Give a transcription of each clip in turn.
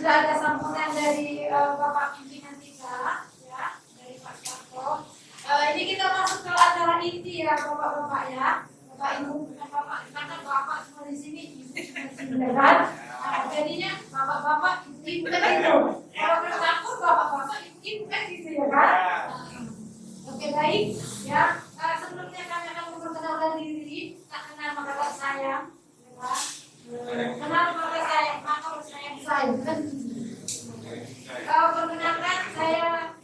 sudah ada sambutan dari Bapak pimpinan kita, ya, dari Pak Sarto. Ini kita masuk ke acara inti ya, Bapak-bapak ya, Bapak Ibu, Bapak, karena Bapak semua di sini, kan? Jadinya Bapak-bapak ibu kan itu, kalau bercampur Bapak-bapak ibu kan gitu ya kan? Oke baik, ya. Sebelumnya kami akan memperkenalkan diri, tak kenal maka tak sayang, ya kan? Kenal maka sayang, maka sayang saya. Perkenalkan saya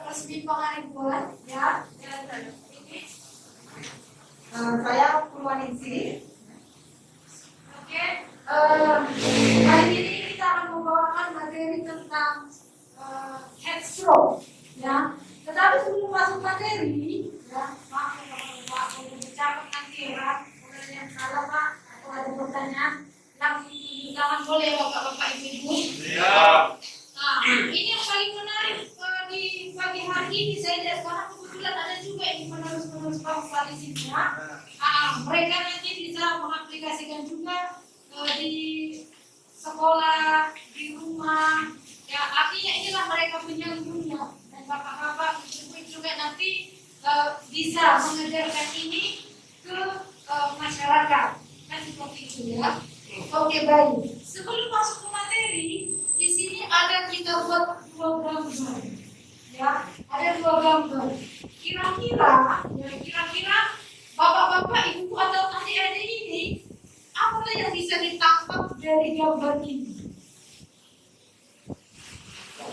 Resmi Pangaribuan, ya. Ini saya Purwaningsih. Oke, hari ini kita akan membawakan materi tentang head stroke, ya. Tetapi sebelum masuk materi, ya, maaf kalau berbicara nanti ya, kalau yang salah Pak, atau ada pertanyaan, langsung jangan boleh Bapak-bapak Ibu-ibu. Siap. Nah, ini yang paling menarik di pagi hari ini saya lihat karena kebetulan ada juga yang penerus-penerus bangsa di sini ya. Mereka nanti bisa mengaplikasikan juga di sekolah, di rumah. Ya, artinya inilah mereka penyalurnya. Dan bapak-bapak ibu juga nanti bisa mengajarkan ini ke masyarakat. Kan seperti itu ya. Oke baik. Sebelum masuk ke materi, di sini ada kita buat dua gambar. Ya, ada dua gambar. Kira-kira bapak-bapak, ibu atau adik-adik ini apa yang bisa ditangkap dari gambar ini?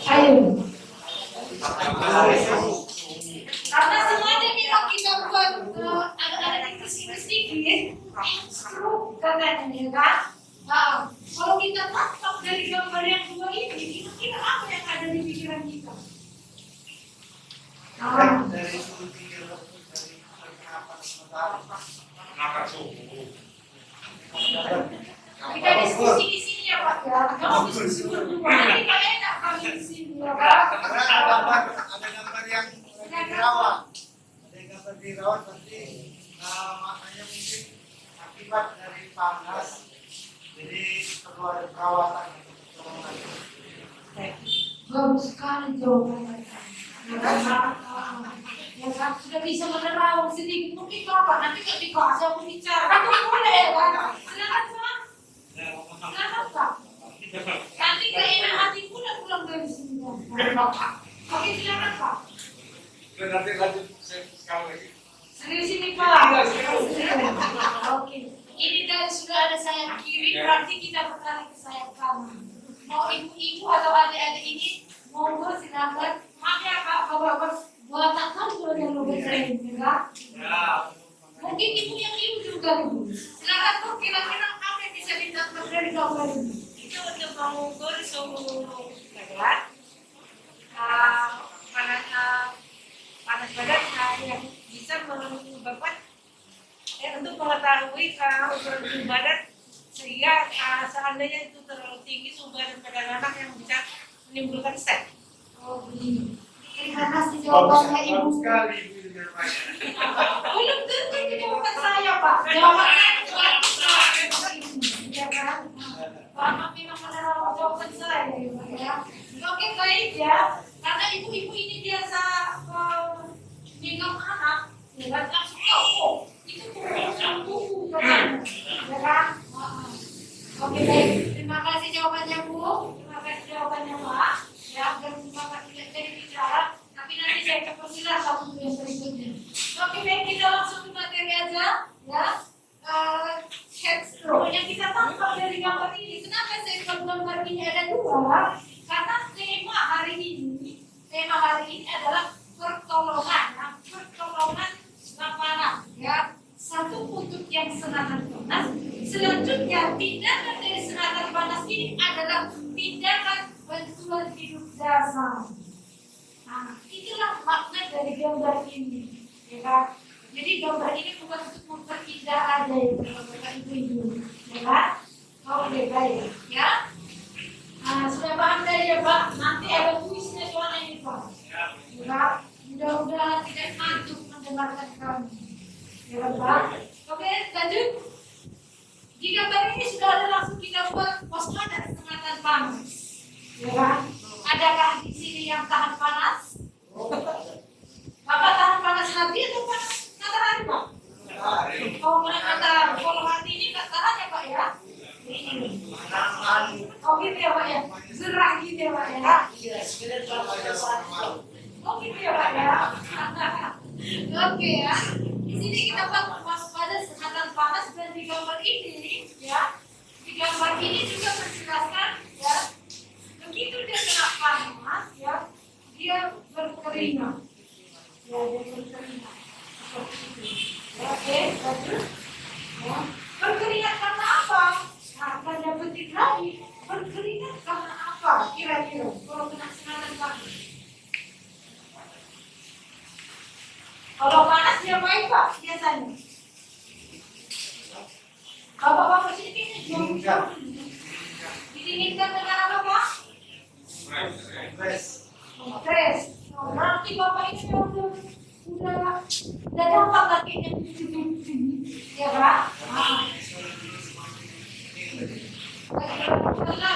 Ayo. Karena semuanya bilang kita buat ada sedikit stroke katanya ya kan? Kalau kita tangkap dari gambar yang dua ini, kira-kira apa yang ada di pikiran kita? Dari sudut pikir dari kenapa subuh. Kita diskusi di sini ya Pak ya. Kalau diskusi berdua, nanti kalian enak kami di sini ya Pak. Ada gambar yang dirawat. Ada gambar dirawat berarti maknanya mungkin akibat dari panas. Jadi perlu ada perawatan. Bagus sekali jawabannya. Ya kan sudah bisa menerawang sedikit mungkin Bapak nanti ketika saya mau bicara itu boleh ya kan? Silakan Pak. Silakan Pak. Nanti keenak hati pula pulang dari sini Bapak. Oke silakan Pak. Nanti lanjut sekali lagi. Serius ini Pak. Oke. Ini dari sudah ada sayap kiri berarti kita beralih ke sayap kanan. Mau ibu-ibu atau adik-adik ini monggo silakan. Maaf ya Pak, Bapak buatan kan sudah yang lebih sering, ya? Mungkin ibu yang ibu juga ibu. Silakan Bu, kira-kira apa yang bisa ditangkap dari gambar ini? Itu untuk mengukur suhu badan, panas badan yang bisa menyebabkan untuk mengetahui ukuran suhu badan sehingga seandainya itu terlalu tinggi suhu badan pada anak yang bisa menimbulkan stres. Oh begini. Terima kasih jawabannya Ibu. Sekali Ibu jawabannya. Belum tentu ini jawaban saya Pak. Jawabannya ya kan? Bapak memang menerima jawaban saya ya. Oke baik ya. Karena ibu-ibu ini biasa megang anak, ya kan? Langsung oh itu buku kan? Ya kan? Oke baik. Terima kasih jawabannya Bu. Terima kasih jawabannya Pak. Ya, dan Bapak tidak jadi bicara, tapi nanti saya akan persilahkan untuk yang berikutnya. Oke, baik kita langsung ke materi aja, ya. Head stroke yang kita tangkap dari gambar ini. Kenapa saya bilang gambar ini ada dua? Karena tema hari ini adalah pertolongan, ya. Pertolongan lapangan, ya. Satu untuk yang serangan panas, selanjutnya tindakan dari serangan panas ini adalah tindakan bantuan hidup dasar. Nah, itulah makna dari gambar ini, ya kan? Jadi gambar ini bukan untuk memperindah aja ya, Bapak Ibu, ya kan? Oke baik, ya. Nah, sudah paham dari ya Pak? Nanti ada kuisnya soalnya ini Pak. Ya kan? Mudah-mudahan tidak ngantuk mendengarkan kami. Ya Pak. Oke, lanjut. Di gambar ini sudah ada langsung kita buat waspada sengatan panas. Oh gitu ya Pak ya, gerah gitu ya Pak ya. Oh gitu ya Pak ya. Oke ya. Di sini kita bahas pada sengatan panas dan di gambar ini ya. Di gambar ini juga menjelaskan ya. Begitu dia kena panas ya, dia berkeringat. Ya, dia berkeringat. Seperti itu. Ya, oke, lanjut. Ya. Berkeringat karena apa? Nah, tanda petik lagi. Berkeringat karena apa? Kira-kira kalau kena sengatan panas. Kalau panas dia baik Pak biasanya. Bapak-bapak sini didinginkan dengan apa Pak? Stres. Berarti Bapak ini udah dapat kakinya ya Pak? Karena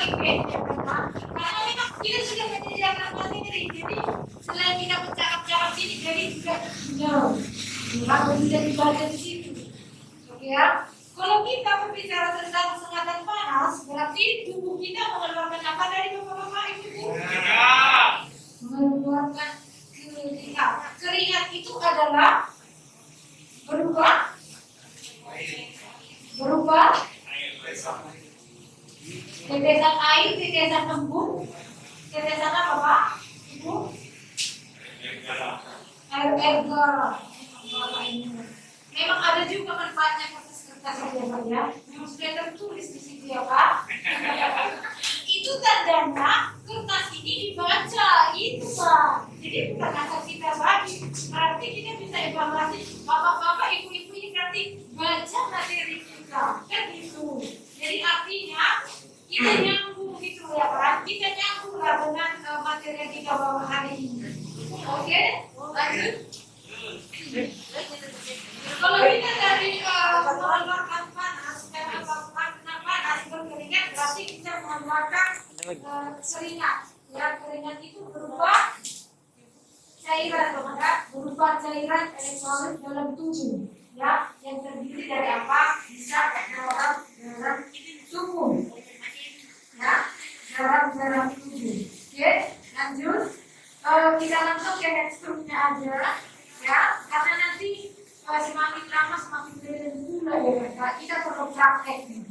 memang kita sudah menyediakan materi, jadi selain kita bercakap-cakap sini, jadi juga harus bisa dibaca di situ. Oke ya. Kalau kita berbicara tentang sengatan panas, berarti tubuh kita mengeluarkan apa dari bapak-bapak ibu? Mengeluarkan keringat. Keringat itu adalah berupa tetesan air, tetesan embun, tetesan apa Pak? Ibu? Air garam. Memang ada juga manfaatnya kertas ya Pak ya. Memang sudah tertulis di situ ya Pak. Itu tandanya kertas ini dibaca itu Pak. Jadi bukan asal kita bagi. Berarti kita bisa evaluasi bapak-bapak, ibu-ibu ini berarti baca materi kita. Kan gitu. Jadi artinya kita nyambung gitu ya Pak. Kita nyambung lah dengan materi yang kita bawa hari ini. Oke, lanjut. Kalau kita dari mengeluarkan panas, karena panas berkeringat, berarti kita mengeluarkan keringat. Ya, keringat itu berupa cairan, berupa cairan elektrolit dalam tubuh. Ya, yang terdiri dari apa? Bisa dalam tubuh. Ya, dalam tubuh. Oke, lanjut. Kita langsung ke instrumennya aja. Ya, karena nanti semakin lama semakin beda pula ya Pak. Kita perlu praktek nih.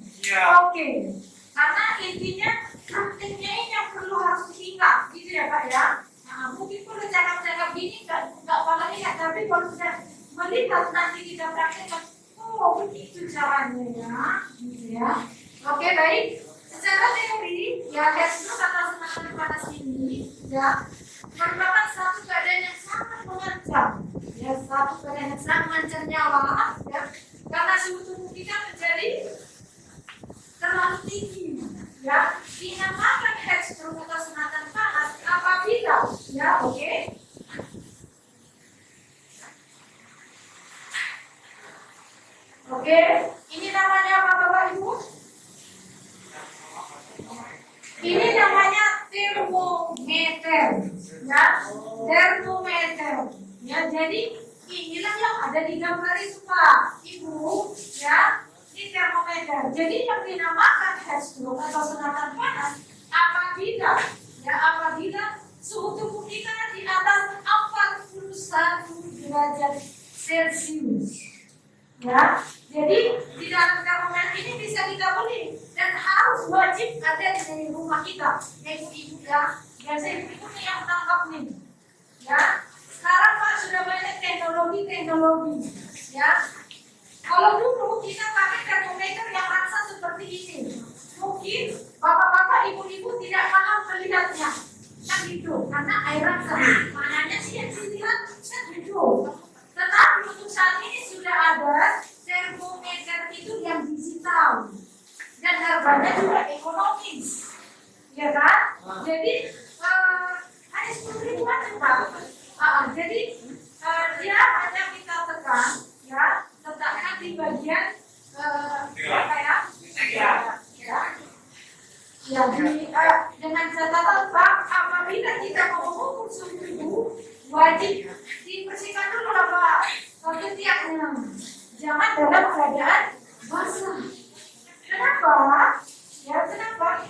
Oke. Karena intinya prakteknya ini yang perlu harus diingat, gitu ya Pak ya. Nah, mungkin perlu cakap-cakap gini nggak pernah ingat, tapi kalau sudah melihat nanti kita praktekkan, oh begitu caranya ya, gitu ya. Oke baik. Secara teori ya Hesno kata sengatan panas ini ya merupakan satu keadaan yang sangat mengancam. Ya, satu keadaan yang sangat mengancam nyawa ya, karena suhu tubuh kita menjadi terlalu tinggi ya, dinamakan heat stroke atau sengatan panas apabila ya oke, ini namanya apa Bapak Ibu? Ini namanya termometer ya, termometer ya. Jadi inilah yang ada di gambar itu Pak Ibu ya, ini termometer. Jadi yang dinamakan heat stroke atau sengatan panas apabila suhu tubuh kita di atas 41 derajat Celcius ya. Jadi di dalam termometer ini bisa kita beli dan harus wajib ada di rumah kita. Ibu-ibu ya, biasa ibu-ibu yang tangkap nih ya. Sekarang Pak sudah banyak teknologi ya. Kalau dulu kita pakai termometer yang rasa seperti ini, mungkin bapak-bapak, ibu-ibu tidak paham melihatnya, kan gitu, karena air rasa mananya sih yang dilihat kan gitu. Tetapi untuk saat ini sudah ada termometer itu yang digital dan harganya juga ekonomis, ya kan? Jadi hanya 10.000 Pak. Jadi dia hanya kita tekan, ya, letakkan di bagian apa ya? Dengan catatan Pak, apabila kita mau mengukur suhu tubuh, wajib dibersihkan dulu lah Pak, ketiaknya. Jangan dalam keadaan basah. Kenapa? Ya kenapa?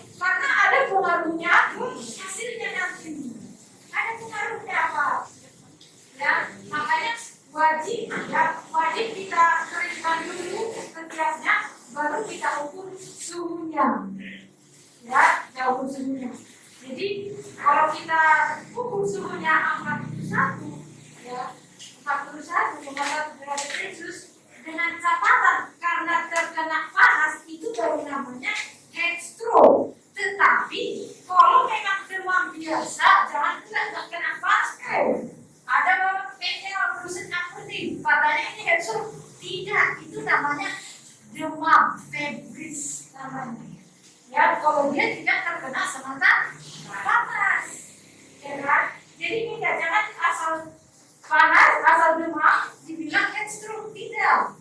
suhunya. Jadi kalau kita ukur suhunya 41, ya 41,1 derajat Celcius dengan catatan karena terkena panas itu baru namanya heat stroke. Tetapi kalau memang demam biasa, jangan terkena panas. Ada februsen akutif, katanya ini heat stroke. Tidak, itu namanya demam febris namanya. Ya, kalau dia tidak terkena semata panas, ya kan? Jadi kita jangan asal panas, asal demam dibilang heat stroke, tidak.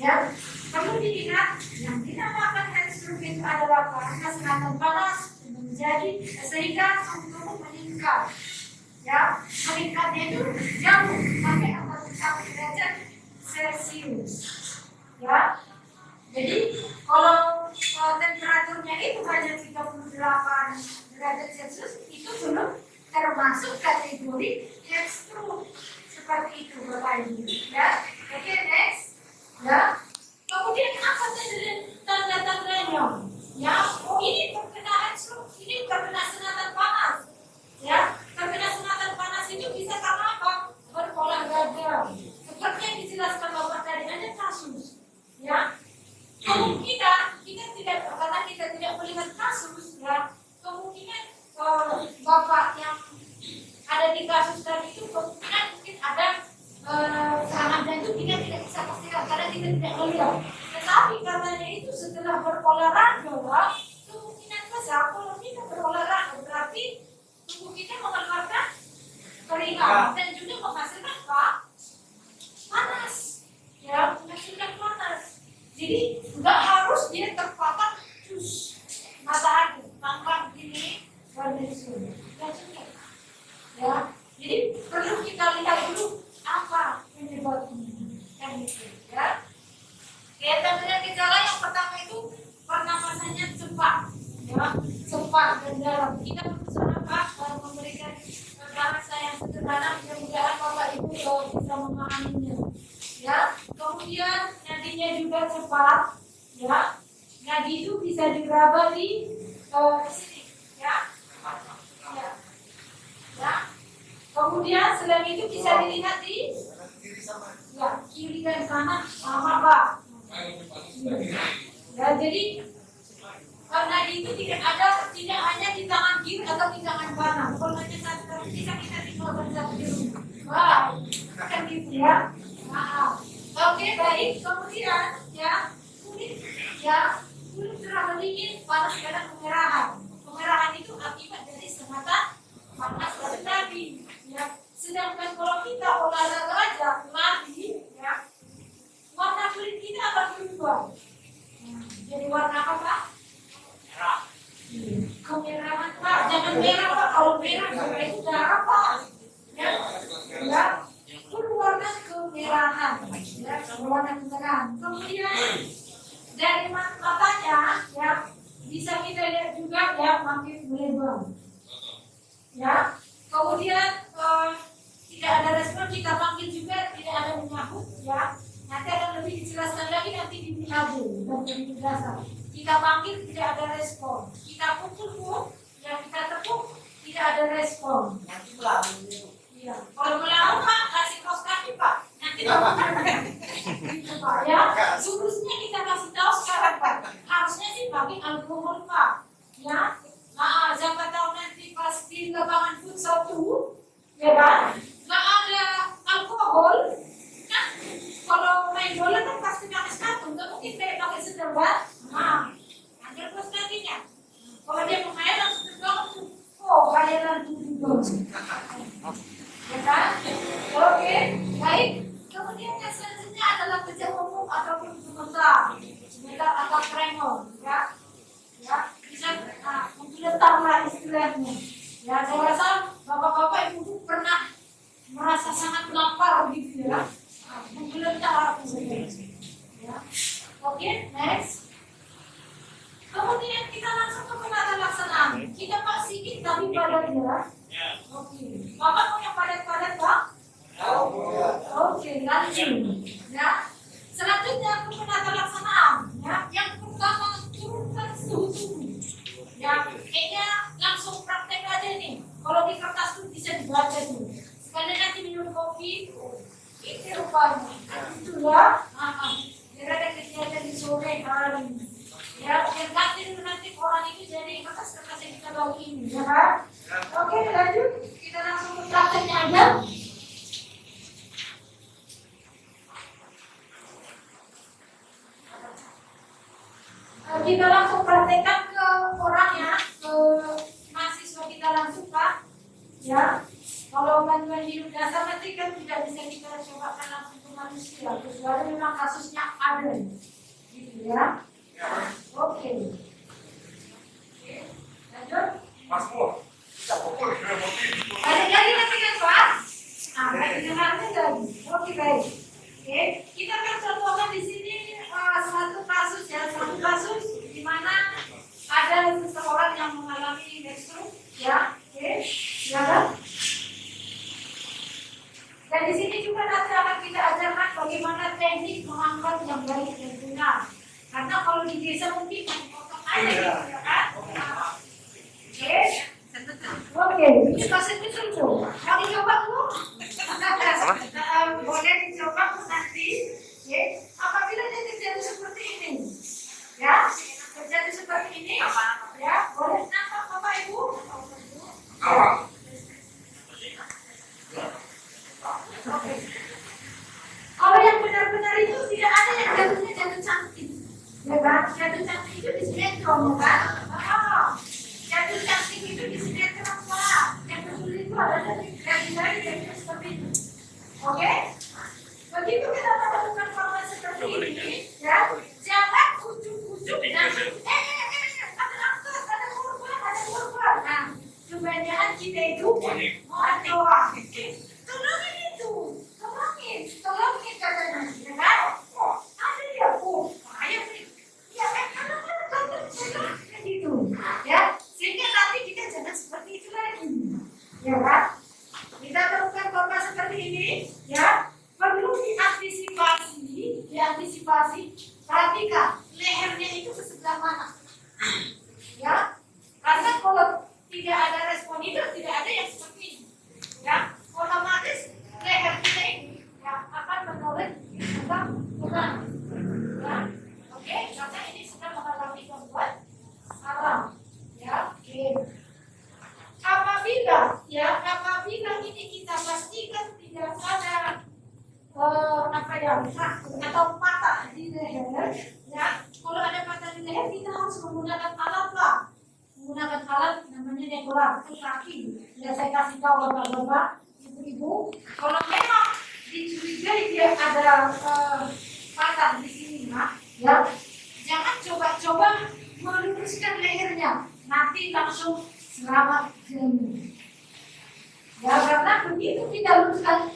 Ya, perlu diingat yang dinamakan heat stroke itu adalah karena sengatan panas menjadi sehingga suhu tubuh meningkat. Ya, meningkatnya itu jauh sampai 41 derajat Celcius. Ya, jadi kalau temperaturnya itu hanya 38 derajat Celcius itu belum termasuk kategori heat stroke seperti itu Bapak Ibu. Ya, oke next. Ya, kemudian apa tanda-tandanya? Ya, oh ini terkena heat stroke, ini terkena sengatan panas. Ya, terkena sengatan panas itu bisa karena apa? Berolahraga. Seperti yang dijelaskan Bapak tadi ada kasus. Ya, kemungkinan kita tidak, karena kita tidak melihat kasus, ya kemungkinan Bapak yang ada di kasus tadi itu kemungkinan mungkin ada serangan jantung, kita tidak bisa pastikan karena kita tidak melihat. Tetapi katanya itu setelah berolahraga, kemungkinan besar kalau kita berolahraga berarti tubuh kita mengeluarkan keringat dan juga menghasilkan apa? Panas, ya menghasilkan panas. Jadi nggak harus dia terpapar terus matahari tanpa begini berdisul. Ya sudah. Ya, jadi perlu kita lihat dulu apa penyebabnya, kan gitu ya. Tanda gejala yang pertama itu pernapasannya cepat, ya cepat dan dalam. Kita berusaha apa memberikan bahasa yang sederhana, mudah-mudahan Bapak Ibu bisa memahaminya. Ya, kemudian nadinya juga cepat, ya. Nadi itu bisa diraba di sini, ya. Ya. Ya. Kemudian selain itu bisa dilihat di ya, kiri dan kanan sama Pak. Ya, jadi nadi itu tidak hanya di tangan kiri atau di tangan kanan. Kalau hanya satu bisa kita tinggalkan satu di rumah. Wah, kan gitu ya. Nah, oke baik. Kemudian ya kulit terlalu dingin, panas kadang kemerahan. Kemerahan itu akibat dari sengatan panas tadi. Ya, sedangkan kalau kita olahraga aja lari, ya warna kulit kita akan berubah. Jadi warna apa Pak? Merah. Kemerahan Pak, jangan merah Pak. Kalau merah itu darah Pak. Ya, ya. Warna kemerahan, ya, warna kemerahan. Kemudian dari matanya, ya, bisa kita lihat juga ya makin melebar. Ya, kemudian tidak ada respon, kita panggil juga tidak ada menyahut, ya. Nanti akan lebih dijelaskan lagi nanti di BAB dan di penjelasan. Kita panggil tidak ada respon, kita pukul pun, ya kita tepuk tidak ada respon. Ya, kalau melawan Pak, kasih kaos kaki Pak. Nanti gitu Pak ya. Surusnya kita kasih tahu sekarang Pak. Harusnya sih pakai alkohol Pak. Ya. Nah, siapa tahu nanti pas di lapangan futsal tuh, ya kan? Nggak ada alkohol. Nah, kalau main bola kan pasti pakai sepatu, nggak mungkin pakai sendal Pak. Nah, ambil kaos kakinya. Kalau dia mau main langsung terbang tuh. Oh, bayaran tuh. Ya kan? Oke, baik. Kemudian yang selanjutnya adalah kejang umum ataupun gemetar atau tremor, ya. Ya, bisa menggetar lah istilahnya. Ya, saya rasa bapak-bapak ibu pernah merasa sangat lapar gitu ya. Menggeletar ya. Oke, next. Kemudian kita langsung ke penata laksanaan. Kita Pak sikit tapi padat ya. Oke. Bapak mau yang padat-padat Pak? Oke, lanjut. Ya. Selanjutnya ke penata laksanaan. Ya. Yang pertama turunkan suhu tubuh. Ya. Kayaknya bapaknya. Itu ya. Biar ada kegiatan di sore hari. Ya, biar nanti orang itu jadi kertas-kertas yang kita bawa ini, ya kan? Oke, lanjut. Kita langsung ke prakteknya aja. Kita langsung praktekkan ke orangnya, ke mahasiswa kita langsung, Pak. Ya, kalau panduan hidup dasar nanti kan tidak bisa kita cobakan langsung ke manusia, kecuali memang kasusnya ada, gitu ya. Oke. Lanjut. Mas Mo, kita pukul sudah motif. Ada lagi nanti kan, Pak? Nanti dengarnya lagi. Oke, baik. Oke, kita akan contohkan di sini satu kasus di mana ada seseorang yang mengalami stroke, ya. Oke, silakan. Dan di sini juga nanti akan kita ajarkan bagaimana teknik mengangkat yang baik dan benar. Karena kalau di desa mungkin potong aja gitu ya kan. Oke. Oke, ini kasih betul tuh. Mau dicoba dulu? Boleh dicoba nanti. Oke. Apabila dia terjadi seperti ini, ya, terjadi seperti ini, ya, boleh nampak Bapak Ibu? Oke. Kalau yang benar-benar itu tidak ada yang jatuh cantik, ya kan? Jatuh cantik itu di sinetron, ya kan? Jatuh cantik itu di sinetron, Pak. Yang betul itu adalah dari seperti itu. Oke? Begitu kita melakukan format seperti ini, ya, jangan ujuk-ujuk dan ada korban. Nah, kebanyakan kita itu mohon doa. Tolongin itu, tolongin katanya, ya kan? Ada dia, ayo nih, ya kan? Kan gitu, ya. Sehingga nanti kita jangan seperti itu lagi, ya kan? Kita lakukan format seperti ini, ya. Perlu diantisipasi. Perhatikan lehernya itu ke sebelah mana, ya? Karena kalau tidak ada respon itu tidak ada yang seperti ini, ya. Otomatis leher kita ini ya akan menoleh atau bukan, ya. Oke, karena ini sudah mengalami gangguan alam, ya. Oke. Apabila ini kita pastikan tidak ada atau patah di leher, ya. Kalau ada patah di leher kita harus menggunakan alat lah, menggunakan alat namanya dekorat untuk kaki. Ya saya kasih tahu bapak-bapak, ibu-ibu, kalau memang dicurigai dia ada patah di sini, ya, jangan coba-coba meluruskan lehernya, nanti langsung selamat jalan. Ya karena begitu kita luruskan,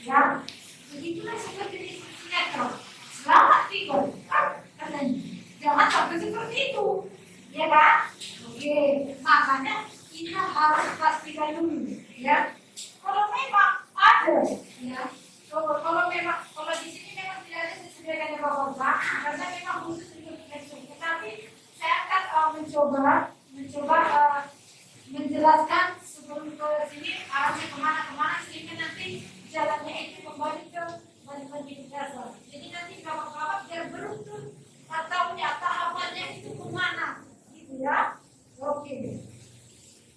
ya, begitulah seperti di sinetron. Selamat tinggal, katanya. Jangan sampai seperti itu, ya kan? Oke, makanya kita harus pastikan dulu, ya. Kalau memang ada, ya. Kalau di sini memang tidak ada disediakan bapak-bapak, karena memang khusus untuk kita. Tapi saya akan mencoba menjelaskan sebelum ke sini arahnya kemana sehingga nanti jalannya itu kembali ke hidup dasar. Jadi nanti bapak-bapak biar beruntun atau tahapannya itu kemana, gitu ya. Oke.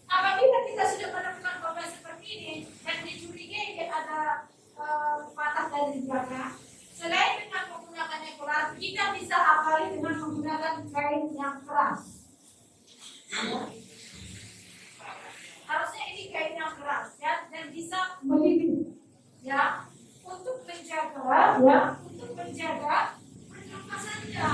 Apabila kita sudah menemukan korban seperti ini dan dicurigai dia ada patah dari belakang, selain dengan menggunakan ekorat, kita bisa awali dengan menggunakan kain yang keras. Ya. Harusnya ini kain yang keras, ya, dan bisa melipit, ya, untuk menjaga pernapasannya,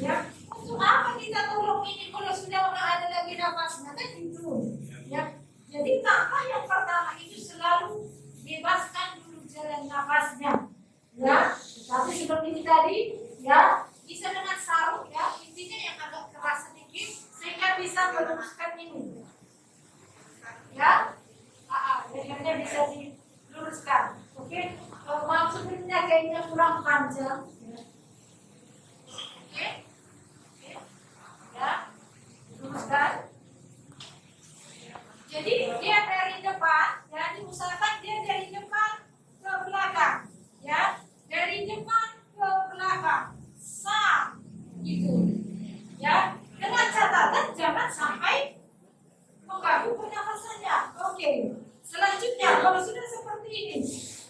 ya. Untuk apa kita tolong ini kalau sudah orang ada lagi nafasnya, kan gitu, ya. Jadi langkah yang pertama itu selalu bebaskan dulu jalan nafasnya, ya. Tapi seperti ini tadi, ya, bisa dengan sarung, ya, intinya yang agak keras sedikit sehingga bisa meluruskan ini. Ya, lehernya bisa diluruskan. Oke, maksudnya kayaknya kurang panjang. Oke, ya, luruskan. Jadi dia dari depan, ya diusahakan dia dari depan ke belakang. kalau sudah seperti ini,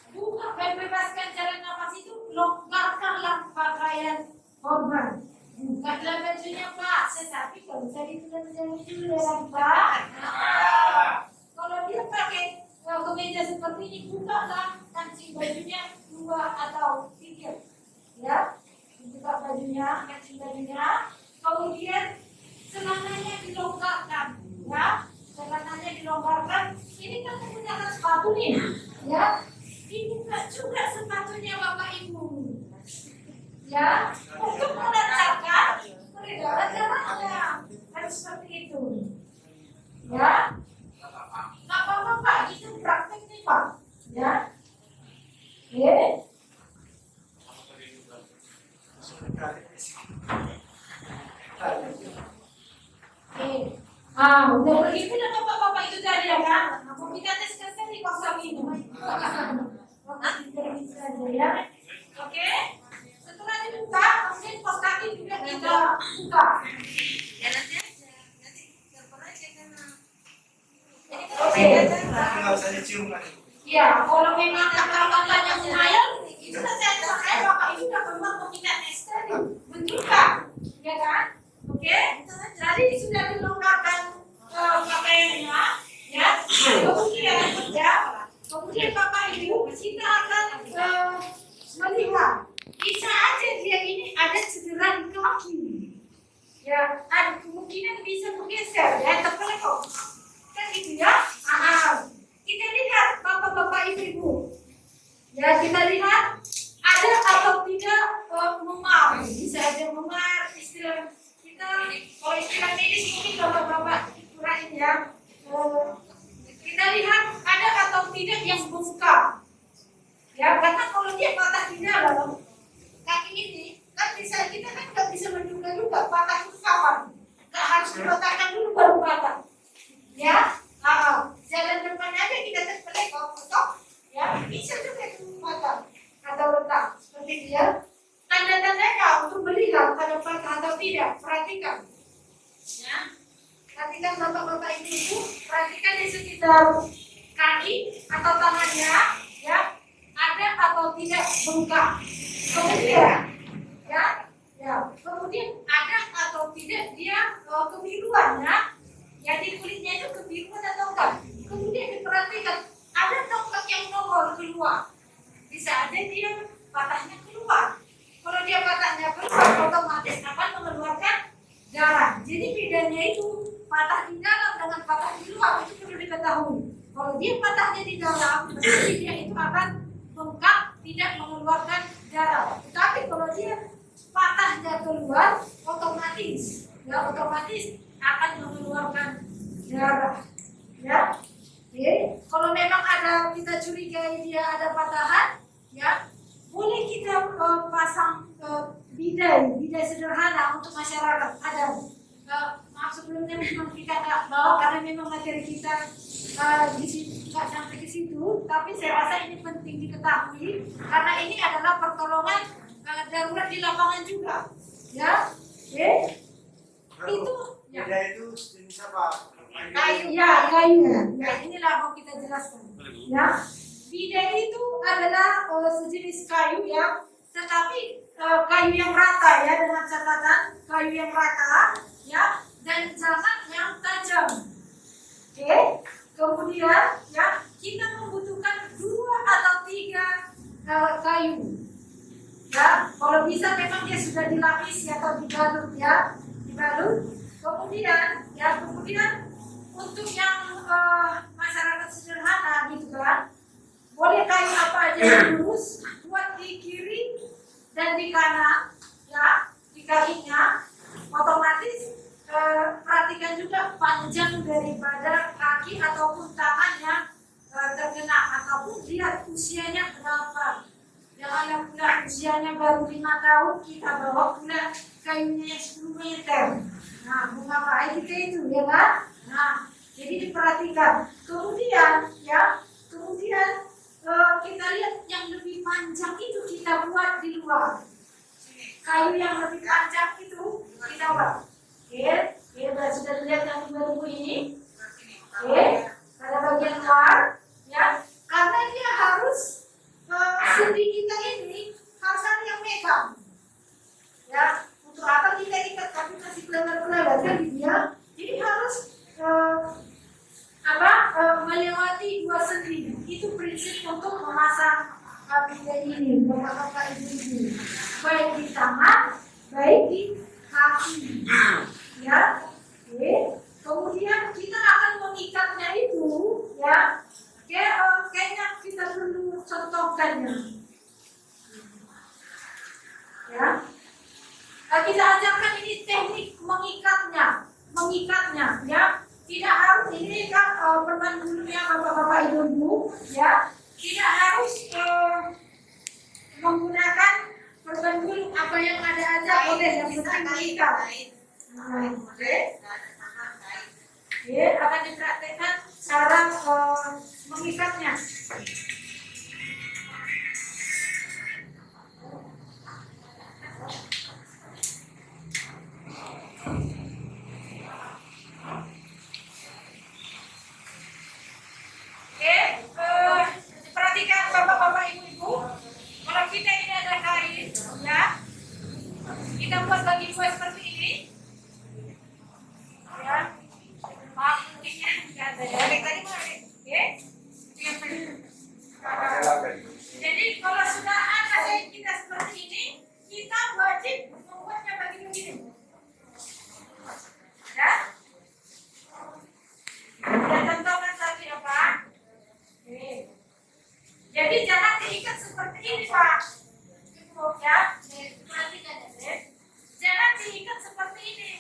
buka dan bebaskan jalan nafas itu, longgarkanlah pakaian korban. Bukanlah bajunya Pak, tetapi kalau tadi sudah menjadi dulu ya Pak. Kalau dia pakai kemeja seperti ini, bukalah kancing bajunya 2 atau 3, ya. Buka bajunya, kancing bajunya, kemudian celananya dilonggarkan, ya. Celananya dilonggarkan. Ini kan menggunakan sepatu nih, ya. Dibuka juga sepatunya Bapak Ibu, ya, untuk melancarkan peredaran darahnya. Harus seperti itu, ya. Nggak apa-apa Pak, itu praktek nih Pak, ya. Oke. Udah begitu dan bapak-bapak itu tadi ya kan? Mau minta tes kesehatan di pasar ini. Ya. Oke. Setelah dibuka, kemudian pos kaki juga kita buka. Ya nanti aja, nanti telepon aja karena Oke. Nggak usah dicium kan? Ya, kalau memang kakak-kakaknya lumayan, itu nanti ada saya bapak ibu udah keluar mau minta tes tadi. Bentukkan, ya kan? Oke. Jadi sudah dilonggarkan pakaiannya, ya. Kemudian bapak ibu kita akan melihat bisa aja dia ini ada cedera di kaki, ya. Ada kemungkinan bisa bergeser, ya. Terpelekok, kan gitu ya. Kita lihat bapak-bapak ibu-ibu, ya kita lihat ada atau tidak memar, bisa aja memar istilah kita, kalau istilah medis mungkin bapak-bapak kurangin ya. Kita lihat ada atau tidak yang bengkak, ya karena kalau dia patah di dalam kaki ini kan bisa kita kan nggak bisa menduga juga patah itu kapan, nggak harus dipatahkan dulu baru patah, ya. Jalan depan aja kita terpelekok, ya bisa juga itu patah atau retak seperti itu ya. Tanda-tandanya untuk melihat ada patah atau tidak, perhatikan, ya. Perhatikan bapak-bapak ibu, perhatikan di sekitar kaki atau tangannya, ya ada atau tidak bengkak. Kemudian, kemudian ada atau tidak dia kebiruan, ya di kulitnya itu kebiruan atau enggak. Kemudian diperhatikan ada tonggak yang nongol keluar, bisa ada dia patahnya keluar. Kalau dia patahnya keluar, otomatis akan mengeluarkan darah. Jadi bedanya itu patah di dalam dengan patah di luar itu perlu diketahui. Kalau dia patahnya di dalam, berarti dia itu akan bengkak, tidak mengeluarkan darah. Tapi kalau dia patahnya keluar, otomatis akan mengeluarkan darah. Ya, kalau memang ada kita curigai dia ada patahan, ya boleh kita pasang bidai sederhana untuk masyarakat. Ada maaf sebelumnya memang kita nggak bawa karena memang materi kita di situ nggak sampai ke situ, tapi saya rasa ini penting diketahui karena ini adalah pertolongan darurat di lapangan juga, ya. Itu ya. Itu jenis apa? Kayu, inilah mau kita jelaskan, ya. Bidai itu adalah sejenis kayu ya, tetapi kayu yang rata ya, dengan catatan kayu yang rata ya, dan jangan yang tajam. Oke. Kemudian ya kita membutuhkan 2 atau 3 kayu. Ya, kalau bisa memang dia sudah dilapisi atau dibalut ya, dibalut. Kemudian untuk yang masyarakat sederhana gitu kan, boleh kayu apa aja yang lurus, buat di kiri dan di kanan, ya, di kakinya. Otomatis perhatikan juga panjang daripada kaki ataupun tangan yang terkena, ataupun lihat usianya berapa. Jangan yang pula usianya baru 5 tahun kita bawa pula kayunya 10 meter. Nah, mau ngapain kita itu, ya kan? Nah, jadi diperhatikan. Kemudian kita lihat yang lebih panjang itu kita buat di luar. Kayu yang lebih panjang itu kita buat. Oke, sudah lihat yang di buku ini. Oke, pada bagian luar, ya. ini, bapak-bapak ibu-ibu. Baik di tangan, baik di kaki. Ya, oke. Kemudian kita akan mengikatnya itu, ya. Kayaknya kita perlu contohkannya. Ya. Kita ajarkan ini teknik mengikatnya, ya. Tidak harus ini kan perban bulu ya bapak-bapak ibu-ibu, ya. Tidak harus menggunakan perban bulu apa yang ada aja boleh, yang penting mengikat. Oke. Ya, akan dipraktekkan cara mengikatnya. Perhatikan bapak-bapak ibu-ibu, kalau kita ini ada kain, ya, kita buat bagi-bagi seperti ini, ya, maaf mungkinnya nggak ada ya, tadi mana, oke. Jadi kalau sudah ada kain kita seperti ini, kita wajib membuatnya bagi-bagi, ya. Kita contohkan tadi apa? Oke. Jadi jangan diikat seperti ini, Pak. Ya, perhatikan ya. Jangan diikat seperti ini.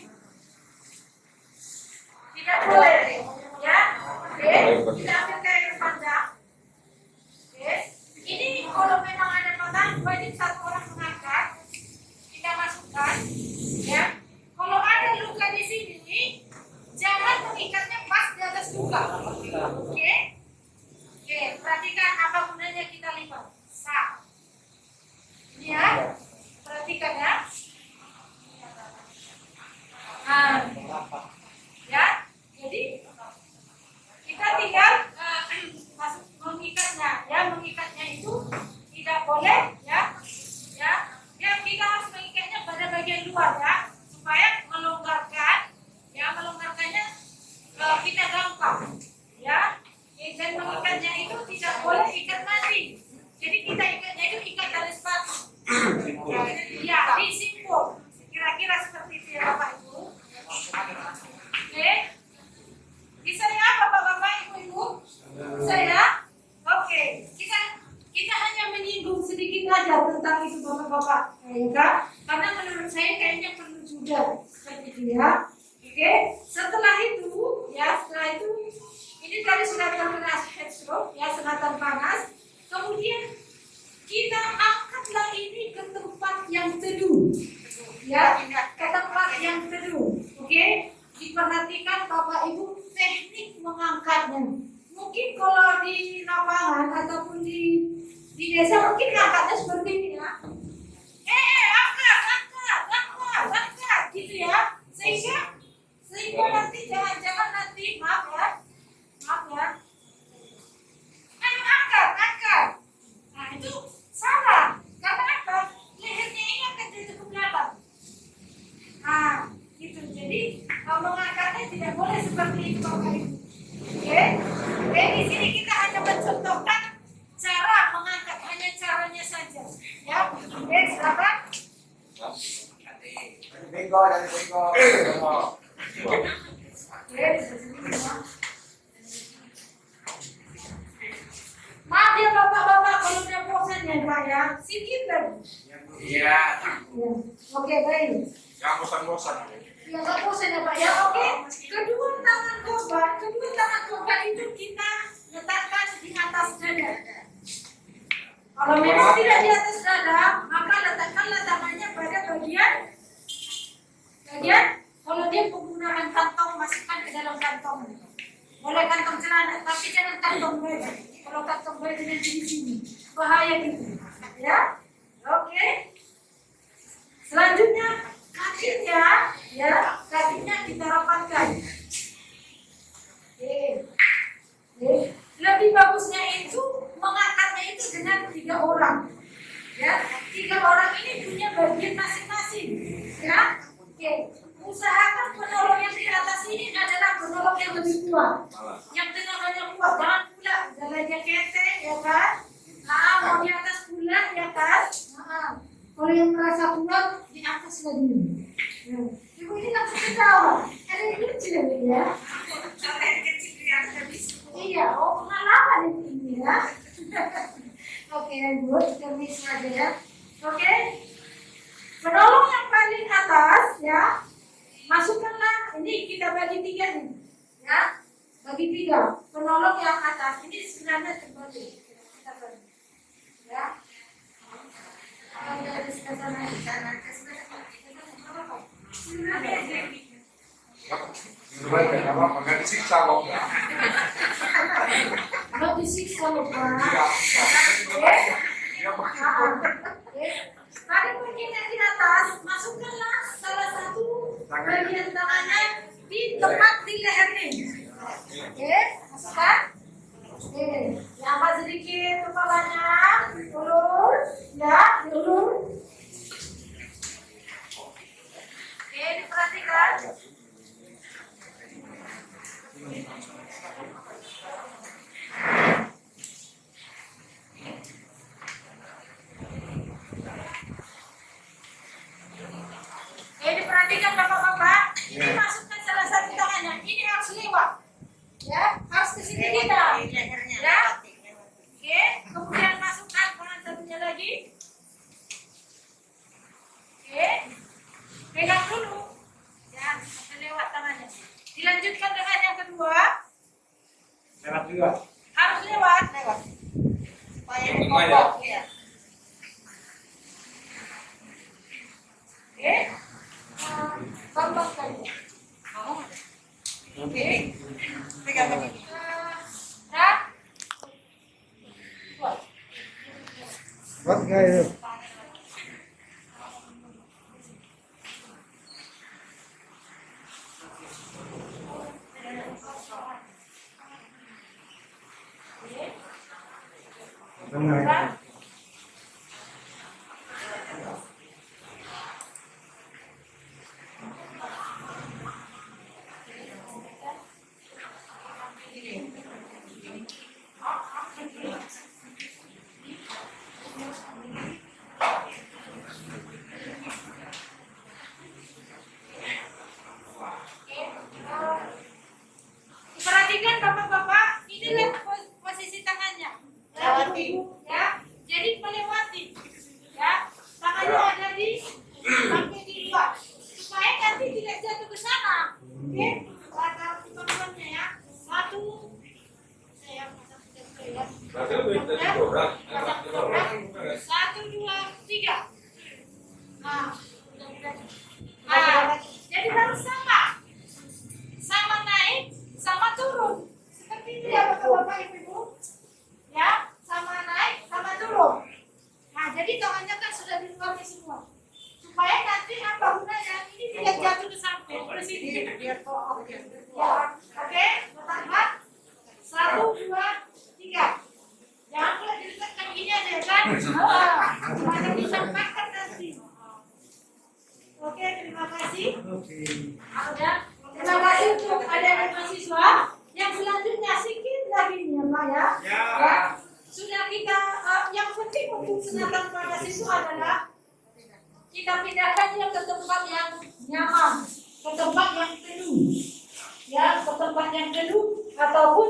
Tidak boleh, ya. Oke, kita ambil kain panjang. Oke, ini kalau memang ada patah, wajib satu orang mengangkat. Kita masukkan, ya. Kalau ada luka di sini, jangan mengikatnya pas di atas luka. Oke. Oke, perhatikan apa gunanya kita lipat. Sah. Ini ya, perhatikan ya. Nah, ya, jadi kita tinggal masuk mengikatnya. Ya, mengikatnya itu tidak boleh, ya, ya. Ya, kita harus mengikatnya pada bagian luar ya, supaya melonggarkan, ya, melonggarkannya kita gampang, ya. Dan mengikatnya itu tidak boleh ikat mati. Jadi kita ikatnya itu ikat tali sepatu. Ya, disimpul. Kira-kira seperti itu ya Bapak Ibu. Oke. Bisa ya Bapak-bapak Ibu-ibu? Bisa ya? Oke. Kita hanya menyinggung sedikit aja tentang itu Bapak-bapak. Ya, karena menurut saya kayaknya perlu juga seperti itu ya. Oke. Setelah itu, ini tadi sudah terkena headstroke, ya, sengatan panas. Kemudian kita angkatlah ini ke tempat yang teduh, ya, ke tempat yang teduh. Oke, diperhatikan Bapak Ibu teknik mengangkatnya. Mungkin kalau di lapangan ataupun di desa mungkin angkatnya seperti ini ya. Angkat, gitu ya. Sehingga nanti jangan nanti maaf ya. Angkat. Nah itu salah. Karena apa? Lehernya ini akan jadi ke belakang. Nah, gitu. Jadi mengangkatnya tidak boleh seperti itu Bapak Ibu. Oke. Di sini kita hanya mencontohkan cara mengangkat, hanya caranya saja. Ya. Oke, silakan. Bego. Oke, bisa sini ya. Maaf ya bapak-bapak kalau udah bosan ya Pak ya, sedikit lagi. Iya. Oke, baik. Jangan bosan-bosan. Ya nggak bosan ya Pak ya. Oke. Kedua tangan korban itu kita letakkan di atas dada. Kalau memang tidak di atas dada, maka letakkanlah tangannya pada bagian kalau dia menggunakan kantong, masukkan ke dalam kantong. Boleh kantong celana, tapi jangan kantong baju. Kalau kantong baju nanti di sini bahaya gitu, ya. Oke. Selanjutnya kakinya, ya, kakinya kita rapatkan. Lebih bagusnya itu mengangkatnya itu dengan 3 orang, ya. 3 orang ini punya bagian masing-masing, ya. Oke. Usahakan penolong yang di atas ini adalah penolong yang lebih kuat, yang tenaganya kuat, jangan pula jalannya ketek, ya kan? Nah, mau di atas pula, ya Kalau yang merasa kurang di atas lagi. Nah, ibu ini langsung ketawa. Ada yang lucu ya. Iya, oh pengalaman ini ya. Oke, ibu kita bisa aja ya. Oke. Menolong yang paling atas ya. Masukkanlah, ini kita bagi 3 nih. Ya. Bagi 3. Penolong yang atas ini sebenarnya terbagi. Kita bagi. Ya. Kalau dari sebelah sana ke sana ke sebelah Gimana apa? Nggak disiksa kok nggak? kalau disiksa loh Pak. Iya. Tadi mungkin yang di atas, masukkanlah salah satu bagian tangannya di tempat di lehernya. Oke, masukkan. Oke, diangkat sedikit kepalanya, ulur, ya, diulur. Oke, diperhatikan. Diperhatikan bapak-bapak, ini masukkan salah satu tangannya, ini harus lewat, ya, harus ke sini kita, ya, oke, kemudian masukkan tangan satunya lagi, oke, pegang dulu, ya, sampai lewat tangannya, dilanjutkan dengan yang kedua, Lewat juga. harus lewat, supaya dipotong, ya, oke. Tambahkan. Oke. Pegang begini. Nah. Buat nggak itu? Benar. Perhatikan bapak-bapak, inilah posisi tangannya. Ya, jadi melewati. Ya, tangannya ada di sampai di luar, supaya nanti tidak jatuh ke sana. Oke, kata teman-temannya ya. 1, saya ya. 1, 2, 3. Nah, jadi harus sama naik, sama turun. Seperti itu ya bapak-bapak ibu-ibu. Ya, sama naik, sama turun. Nah, jadi tangannya kan sudah dilewati semua. Supaya nanti apa gunanya ini tidak jatuh ke samping ke sini. Ya, oke, pertama 1, 2, 3. Jangan pula dilekatkan gini aja kan? Karena bisa makan nanti. Oke, terima kasih. Ada. Terima kasih untuk adik-adik mahasiswa. Yang selanjutnya sedikit lagi nih ya Pak ya. Ya. Sudah kita yang penting untuk senatan pada siswa adalah kita pindahkan dia ke tempat yang nyaman, ke tempat yang teduh, ya, ke tempat yang teduh ataupun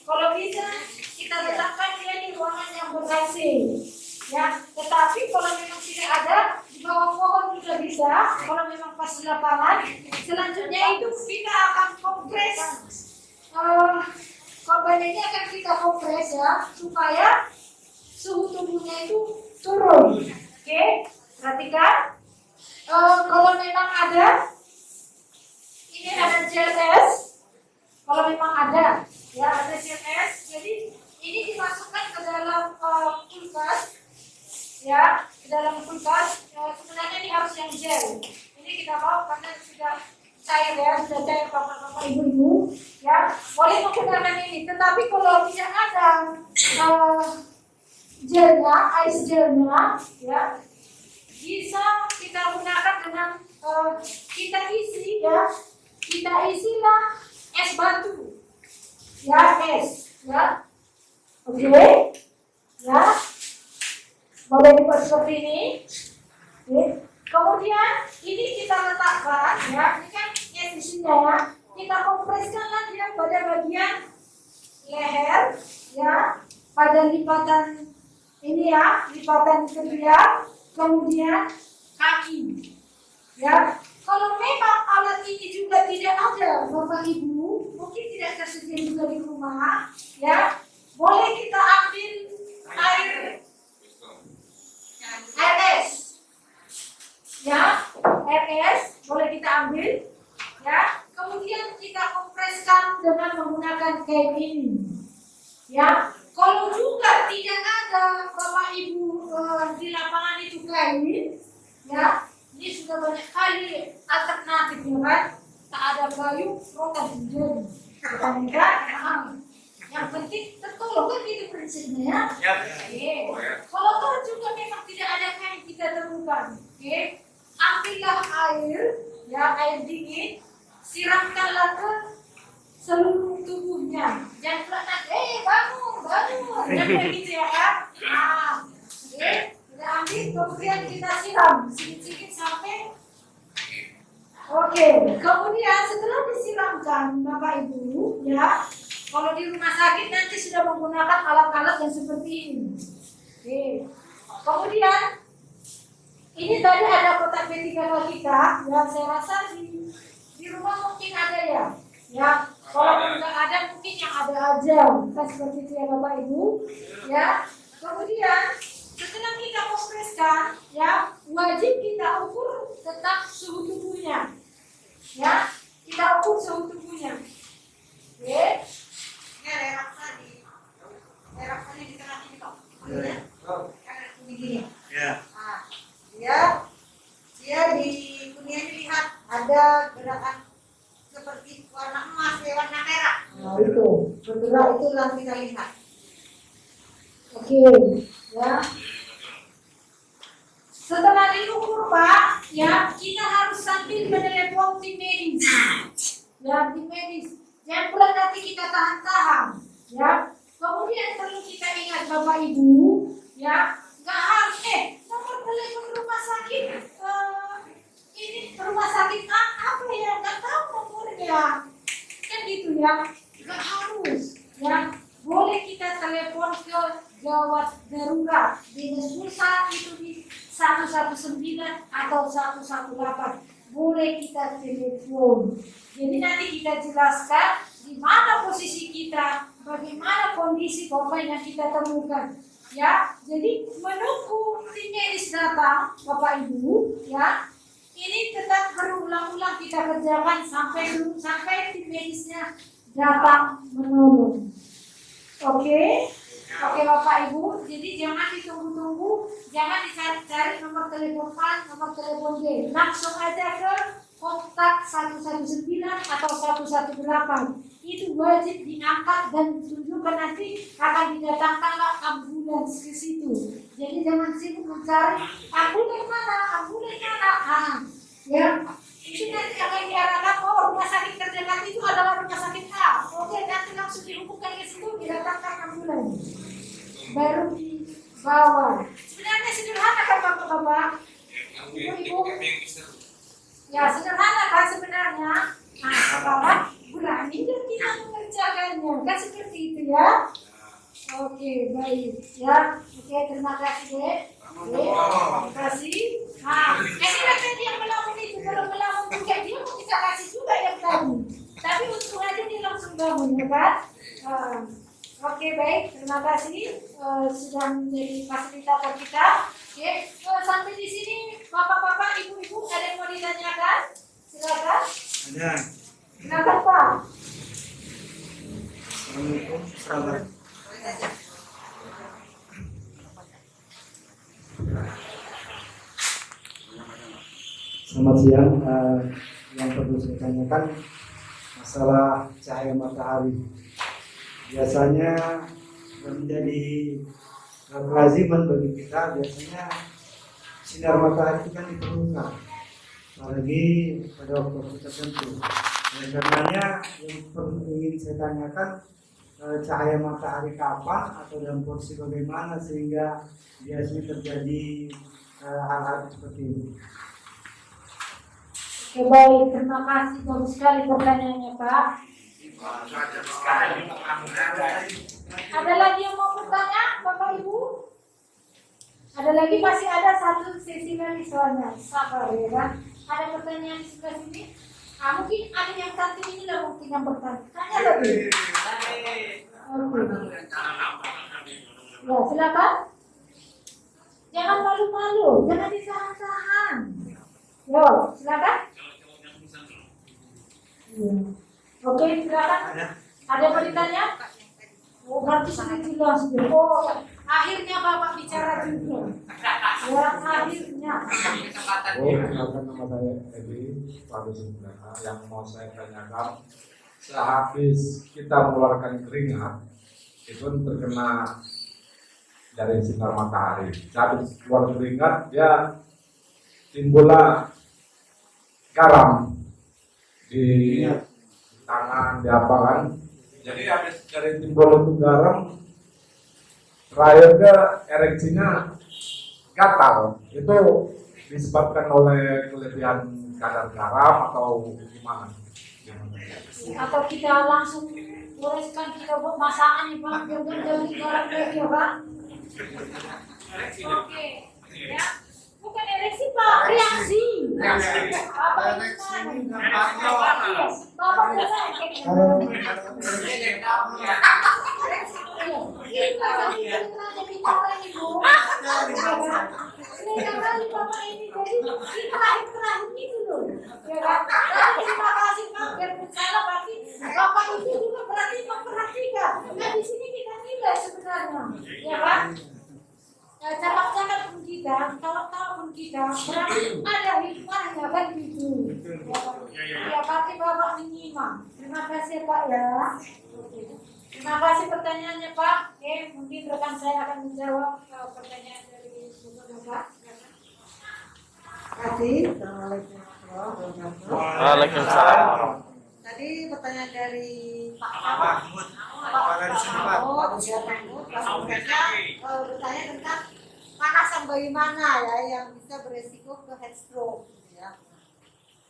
kalau bisa kita letakkan dia di ruangan yang ber-AC, ya. Tetapi kalau memang tidak ada di bawah pohon juga bisa. Kalau memang pas di lapangan, selanjutnya itu kita akan kompres. Korban ini akan kita kompres ya, supaya suhu tubuhnya itu turun. Oke, perhatikan. Kalau memang ada, ini ada GLS. Kalau memang ada, ya ada GLS. Jadi ini dimasukkan ke dalam kulkas, ya, ke dalam kulkas. Sebenarnya ini harus yang gel. Ini kita bawa karena sudah cair ya, sudah cair bapak-bapak ibu-ibu. Ya, boleh menggunakan ini. Tetapi kalau tidak ada gelnya, ice gelnya, ya, bisa kita gunakan dengan kita isi ya, kita isilah es batu, ya, es, ya, oke, ya, boleh dibuat seperti ini. Oke. Kemudian ini kita letakkan ya, ini kan posisinya ya. Kita kompreskan lagi ya pada bagian leher ya, pada lipatan ini ya, lipatan kedua, kemudian kaki ya. Kalau memang alat ini juga tidak ada Bapak Ibu, mungkin tidak tersedia juga di rumah ya, boleh kita ambil air RS ya, RS boleh kita ambil ya, kemudian kita kompreskan dengan menggunakan kain ini ya. Kalau juga tidak ada Bapak Ibu di lapangan itu kain ya, ini sudah banyak kali alternatifnya kan, tak ada kayu rotan jadi bukan enggak. Yang penting tertolong kan gitu prinsipnya ya. Oke. Kalau toh juga memang tidak ada kain kita temukan, oke, ambillah air ya, air dingin, siramkanlah ke seluruh tubuhnya, jangan pernah bangun jangan begitu ya kan. Nah, oke, kita ambil kemudian kita siram sedikit-sedikit sampai oke. Kemudian setelah disiramkan Bapak Ibu ya, kalau di rumah sakit nanti sudah menggunakan alat-alat yang seperti ini. Oke. Kemudian ini tadi ada kotak B3K kita yang saya rasa di rumah mungkin ada ya. Ya, kalau tidak ada mungkin yang ada aja, kan seperti itu ya Bapak Ibu. Ya, kemudian setelah kita kompreskan, ya wajib kita ukur tetap suhu tubuhnya. Ya, kita ukur suhu tubuhnya. Oke. Ini rerak tadi di tengah ini kok. Begini. Ya. Nah, dia di kuning ini lihat ada gerakan seperti warna emas, warna merah. Nah itu, bergerak itu yang kita lihat. Oke, ya. Setelah diukur Pak, ya kita harus sambil menelepon tim medis. Ya, tim medis. Jangan pula nanti kita tahan-tahan. Ya. Kemudian perlu kita ingat Bapak Ibu, ya, nggak harus nomor telepon rumah sakit. Ini rumah sakit apa ya, nggak tahu nomornya kan gitu ya, nggak harus ya, boleh kita telepon ke gawat darurat dengan pulsa itu di 119 atau 118, boleh kita telepon. Jadi nanti kita jelaskan di mana posisi kita, bagaimana kondisi korban yang kita temukan ya. Jadi menunggu tim medis datang Bapak Ibu ya, ini tetap berulang-ulang kita kerjakan sampai tim medisnya datang menolong. Oke, Bapak Ibu. Jadi jangan ditunggu-tunggu, jangan dicari-cari nomor telepon A, nomor telepon B. Langsung aja ke kontak 119 atau 118. Itu wajib diangkat dan ditunjukkan, nanti akan didatangkanlah ambulans ke situ. Jadi jangan sibuk mencari ambulans mana. Ya, itu nanti akan diarahkan, rumah sakit terdekat itu adalah rumah sakit A. Oke, nanti langsung dihubungkan ke situ, didatangkan ambulans. Baru dibawa. Sebenarnya sederhana kan Bapak-bapak? Ibu-ibu? Ya, sederhana kan sebenarnya. Nah, sekarang berani dan kita mengerjakannya, kan seperti itu ya. Oke, baik ya. Oke, terima kasih deh. Terima kasih. Nah, ini tadi yang melamun itu, kalau melamun juga dia mau kita kasih juga yang tadi. Tapi untung aja dia langsung bangun ya kan. Oke, baik, terima kasih sudah menjadi fasilitator kita. Oke, sampai di sini Bapak-bapak, Ibu-ibu ada yang mau ditanyakan? Silakan. Ada. Silakan Pak. Assalamualaikum. Salam. Selamat siang. Yang perlu saya tanyakan masalah cahaya matahari. Biasanya menjadi kelaziman bagi kita, biasanya sinar matahari itu kan diperlukan, apalagi pada waktu tertentu. Dan karenanya yang ingin saya tanyakan, cahaya matahari kapan atau dalam posisi bagaimana sehingga biasanya terjadi hal-hal seperti ini. Oke, baik, terima kasih bagus sekali pertanyaannya Pak. Ada lagi yang mau bertanya Bapak Ibu? Ada lagi, masih ada satu sesi lagi soalnya. Sabar ya kan? Ada pertanyaan di sebelah sini? Mungkin ada yang cantik ini lah mungkin yang bertanya. Tanya lagi. Oke. Ya, silakan. Jangan malu-malu, jangan ditahan-tahan. Yo, silakan. Oke, silakan. Ada yang mau ditanya? Oh, berarti sudah jelas. Oh, akhirnya Bapak bicara juga. Ya, akhirnya. Perkenalkan, nama saya Edi Pradusindra. Yang mau saya tanyakan, sehabis kita mengeluarkan keringat, itu terkena dari sinar matahari. Sehabis keluar keringat, dia timbullah garam di tangan, di apa kan. Jadi habis dari timbul itu garam, terakhir ke ereksinya gatal. Itu disebabkan oleh kelebihan kadar garam atau gimana? Atau kita langsung goreskan, kita buat masakan nih Pak, biar jadi garam lagi ya Pak. Oke, ya. Bukan ereksi Pak, reaksi. Bapak ini Bapak terima kasih Pak, biar salah berarti Bapak itu juga berarti memperhatikan. Nah di sini kita nilai sebenarnya, ya Pak. Cakap-cakap pun kita, tahu-tahu pun kita, berarti ada hikmahnya kan gitu. Ya pasti Bapak menyimak. Terima kasih Pak ya. Terima kasih pertanyaannya Pak. Oke, mungkin rekan saya akan menjawab pertanyaan dari Bapak. Kasih. Assalamualaikum warahmatullahi wabarakatuh. Waalaikumsalam. Tadi pertanyaan dari Pak Mahmud. bertanya tentang panasan bagaimana ya yang bisa beresiko ke heat stroke ya.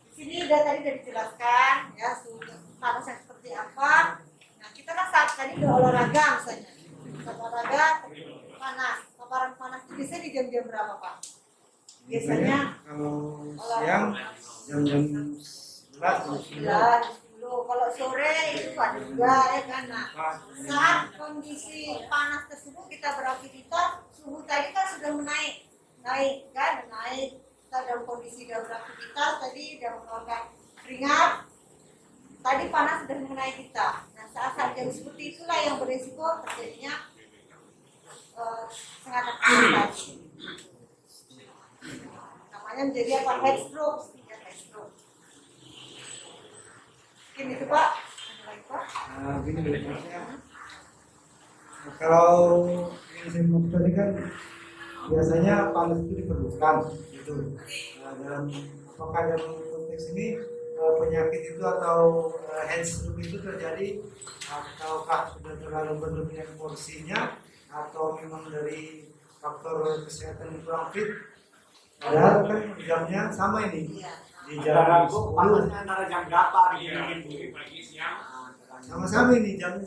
Di sini tadi sudah dijelaskan ya suhu panas yang seperti apa. Nah kita kan saat tadi udah olahraga misalnya, saat olahraga panas, paparan panas itu biasanya di jam-jam berapa Pak? Biasanya kalau siang jam-jam 11 atau 10. 10. Kalau sore itu ada juga ya kan. Nah, saat kondisi panas tersebut kita beraktivitas, suhu tadi kan sudah naik kan, kita dalam kondisi dalam beraktivitas tadi sudah mengeluarkan keringat, tadi panas sudah mengenai kita. Nah, saat jam seperti itulah yang berisiko terjadinya sangat aktivitas. Namanya menjadi apa? Heat stroke. Mungkin itu Pak. Ada lagi Pak? Gini berikutnya, kalau yang saya mau tadi kan biasanya panas itu diperlukan gitu. Dalam apakah dalam konteks ini penyakit itu atau heat stroke itu terjadi ataukah sudah terlalu berlebihan porsinya atau memang dari faktor kesehatan yang kurang fit? Padahal kan jamnya sama ini. Iya. Di jam 10 antara jam berapa nih? Pagi, siang. sama-sama ini jamnya.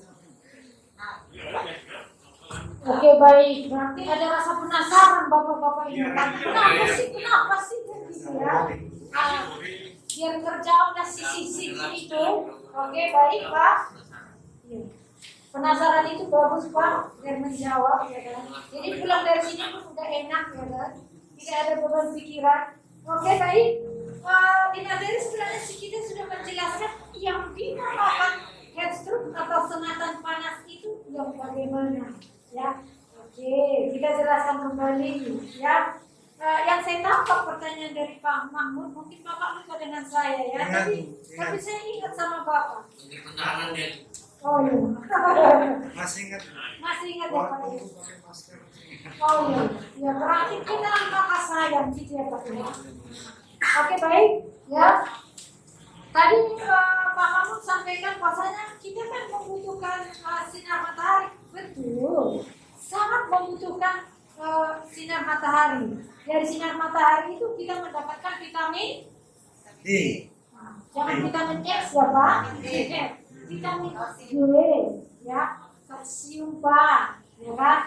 Oke baik, berarti ada rasa penasaran bapak-bapak ini. Kenapa sih gitu ya? Biar terjawablah sisi-sisi itu. Oke baik Pak. Ya. Penasaran itu bagus Pak, biar menjawab ya kan. Jadi pulang dari sini pun udah enak ya kan. Tidak ada beban pikiran. Oke baik. Di materi sebenarnya kita sudah menjelaskan yang dinamakan heat stroke atau sengatan panas itu yang bagaimana ya. Oke, kita jelaskan kembali ya. Yang saya tangkap pertanyaan dari Pak Mahmud, mungkin Bapak lupa dengan saya ya. Tapi saya ingat sama Bapak. Oh iya. Masih ingat? Masih ingat ya Pak? Waktu pakai masker. Oh iya. Ya berarti kita kakak sayang gitu ya Pak. Oke baik ya. Tadi Pak Mahmud sampaikan bahwasanya kita kan membutuhkan sinar matahari, betul. Sangat membutuhkan sinar matahari. Dari sinar matahari itu kita mendapatkan vitamin D. jangan vitamin X ya Pak. Vitamin D ya, kalsium Pak, ya kan?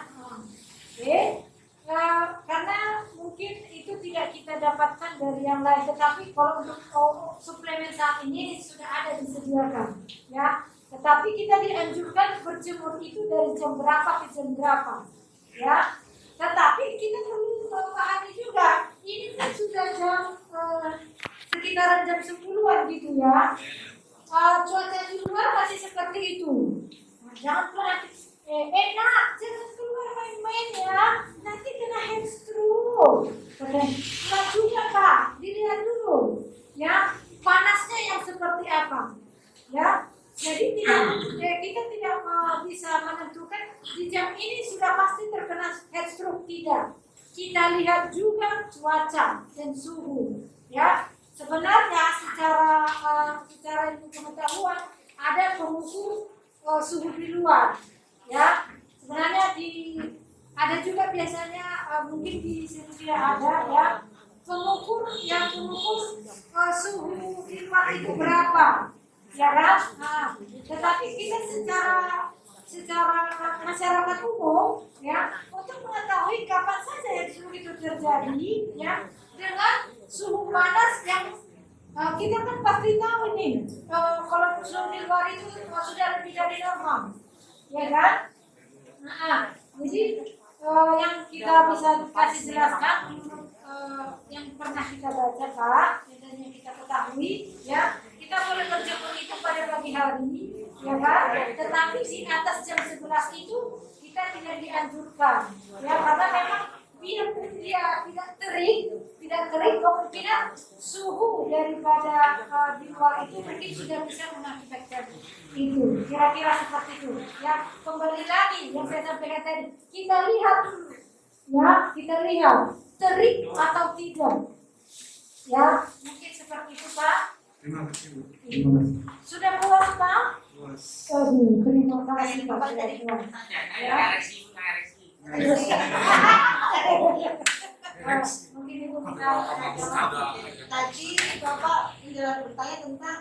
Oke. Karena mungkin itu tidak kita dapatkan dari yang lain, tetapi kalau untuk suplemen saat ini sudah ada disediakan, ya. Tetapi kita dianjurkan berjemur itu dari jam berapa ke jam berapa, ya. Tetapi kita perlu pahami juga, ini kan sudah jam sekitaran jam 10-an gitu ya. Cuaca di luar masih seperti itu. Nah, jangan pernah enak, jangan keluar main-main ya, nanti kena heat stroke. Nah juga Pak, dilihat dulu ya panasnya yang seperti apa, ya. Jadi kita tidak bisa menentukan di jam ini sudah pasti terkena heat stroke, tidak. Kita lihat juga cuaca dan suhu, ya. Sebenarnya secara ilmu pengetahuan ada pengukur suhu di luar, ya. Sebenarnya ada juga biasanya mungkin di sini tidak ada ya pengukur suhu di luar itu berapa, ya kan? Nah, tetapi kita secara masyarakat umum ya untuk mengetahui kapan saja yang suhu itu terjadi ya dengan suhu panas yang kita kan pasti tahu ini kalau suhu di luar itu sudah lebih dari normal, ya kan? Nah, jadi yang kita bisa kasih jelaskan yang pernah kita baca Pak dan yang kita ketahui ya kita boleh berjemur itu pada pagi hari, ya kan? Tetapi di atas jam 11 itu kita tidak dianjurkan, ya karena memang biarpun dia tidak terik kemungkinan suhu daripada di luar itu mungkin sudah bisa mengakibatkan itu, kira-kira seperti itu ya. Kembali lagi yang saya sampaikan tadi, kita lihat dulu ya, kita lihat terik atau tidak ya, mungkin seperti itu Pak. Terima kasih Bu. Terima kasih. Sudah puas Pak? Puas. Terima kasih Pak. Mungkin Ibu bisa Tadi Bapak bertanya tentang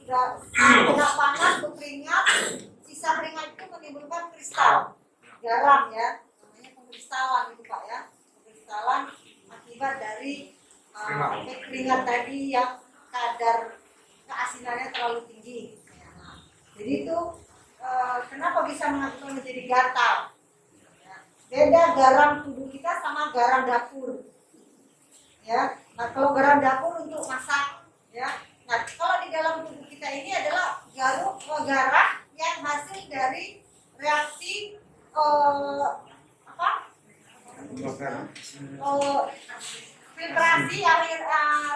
tidak panas berkeringat, sisa keringat itu menimbulkan kristal garam ya, namanya pengkristalan itu Pak ya, pengkristalan akibat dari keringat tadi yang kadar keasinannya terlalu tinggi. Nah, jadi itu kenapa bisa mengakibatkan menjadi gatal? Beda garam tubuh kita sama garam dapur, ya. Nah kalau garam dapur untuk masak, ya. Nah kalau di dalam tubuh kita ini adalah garam yang hasil dari reaksi filtrasi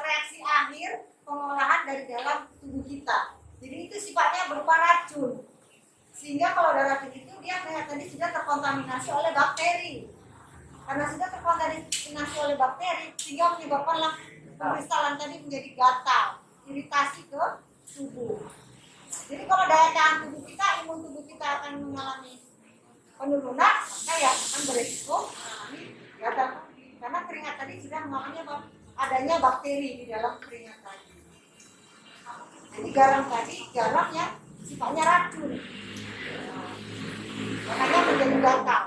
reaksi akhir pengolahan dari dalam tubuh kita. Jadi itu sifatnya berupa racun. Sehingga kalau ada racun itu dia tadi sudah terkontaminasi oleh bakteri. Karena sudah terkontaminasi oleh bakteri sehingga menyebabkan pengkristalan tadi menjadi gatal, iritasi ke tubuh. Jadi kalau daya tahan tubuh kita, imun tubuh kita akan mengalami penurunan, maka ya akan beresiko mengalami gatal. Karena keringat tadi sudah mengalami adanya bakteri di dalam keringat tadi. Jadi garam yang sifatnya racun. Makanya menjadi gatal.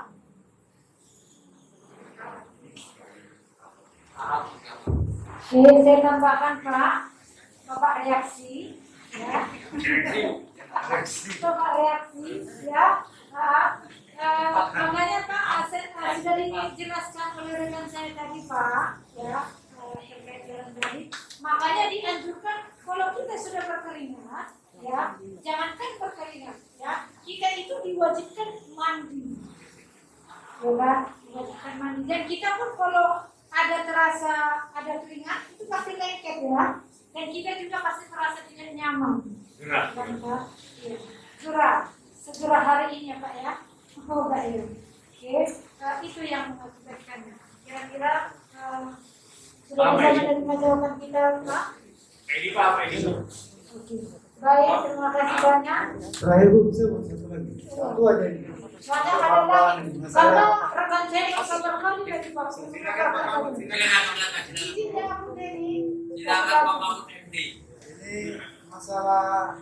Oke, saya tambahkan Pak, Bapak reaksi, ya. Bapak reaksi, ya. Makanya Pak, sudah dijelaskan oleh rekan saya tadi Pak, ya, terkait dengan tadi. Makanya dianjurkan kalau kita sudah berkeringat, ya, jangankan berkeringat, ya, kita itu diwajibkan mandi, ya kan? Diwajibkan mandi. Dan kita pun kalau ada keringat itu pasti lengket ya, dan kita juga pasti merasa tidak nyaman. Kan, Pak? Ya. Segera hari ini ya Pak ya. Oh baik. Oke, itu yang mengakibatkannya. Kira-kira sudah bisa menerima jawaban kita Pak? Ini Pak, ini. Oke. Baik, terima kasih banyak. Terakhir Bu, saya mau satu lagi. Satu aja ini. Soalnya ada lagi, karena rekan saya yang sabar kali dari vaksin. Izin ya aku dari. Silakan Pak Mahfud MD. Ini masalah